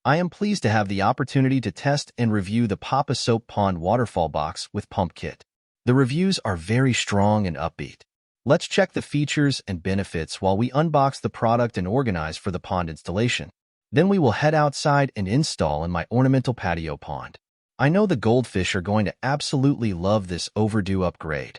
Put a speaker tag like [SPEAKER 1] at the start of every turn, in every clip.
[SPEAKER 1] I am pleased to have the opportunity to test and review the POPOSOAP Pond Waterfall Box with Pump Kit. The reviews are very strong and upbeat. Let's check the features and benefits while we unbox the product and organize for the pond installation. Then we will head outside and install in my ornamental patio pond. I know the goldfish are going to absolutely love this overdue upgrade.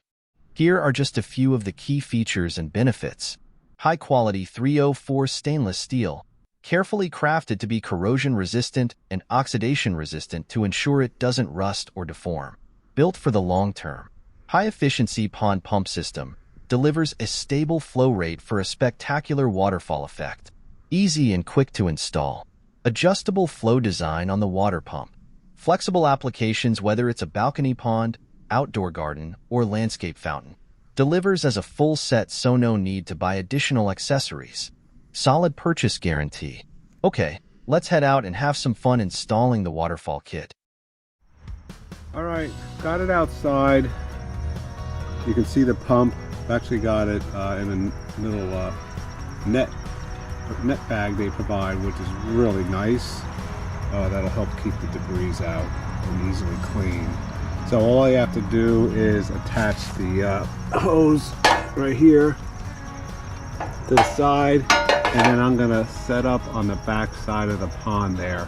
[SPEAKER 1] Here are just a few of the key features and benefits. High-quality 304 stainless steel, carefully crafted to be corrosion-resistant and oxidation-resistant to ensure it doesn't rust or deform. Built for the long term. High-efficiency pond pump system delivers a stable flow rate for a spectacular waterfall effect. Easy and quick to install. Adjustable flow design on the water pump. Flexible applications whether it's a balcony pond, outdoor garden, or landscape fountain. Delivers as a full set so no need to buy additional accessories. Solid purchase guarantee. Okay, let's head out and have some fun installing the waterfall kit.
[SPEAKER 2] Alright, got it outside. You can see the pump. I've actually got it in a little net bag they provide, which is really nice. That'll help keep the debris out and easily clean. So all I have to do is attach the hose right here to the side, and then I'm gonna set up on the back side of the pond there.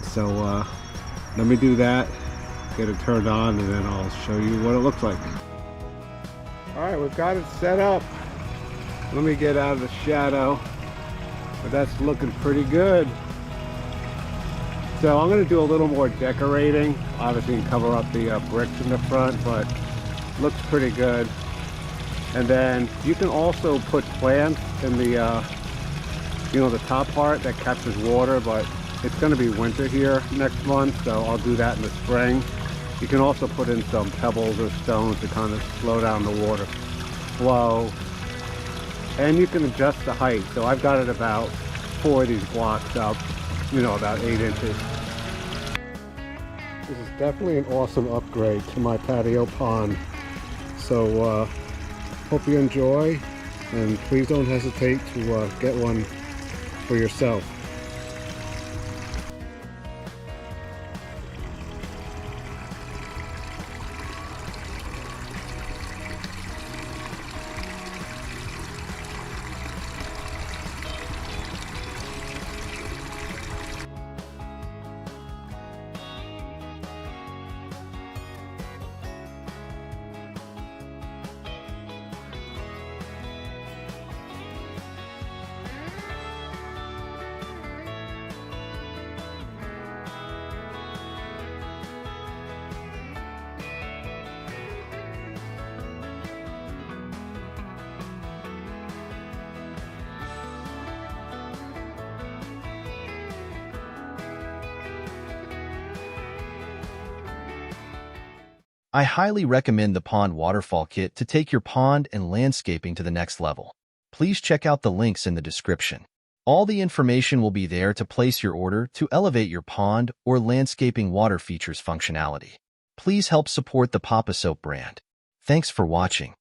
[SPEAKER 2] So let me do that, get it turned on, and then I'll show you what it looks like. All right, we've got it set up. Let me get out of the shadow, but that's looking pretty good. So I'm going to do a little more decorating. Obviously, you can cover up the bricks in the front, but looks pretty good. And then you can also put plants in the, the top part that captures water, but it's going to be winter here next month, so I'll do that in the spring. You can also put in some pebbles or stones to kind of slow down the water flow. And you can adjust the height. So I've got it about 4 of these blocks up, about 8 inches. This is definitely an awesome upgrade to my patio pond. So hope you enjoy, and please don't hesitate to get one for yourself.
[SPEAKER 1] I highly recommend the Pond Waterfall Kit to take your pond and landscaping to the next level. Please check out the links in the description. All the information will be there to place your order to elevate your pond or landscaping water features functionality. Please help support the POPOSOAP brand. Thanks for watching.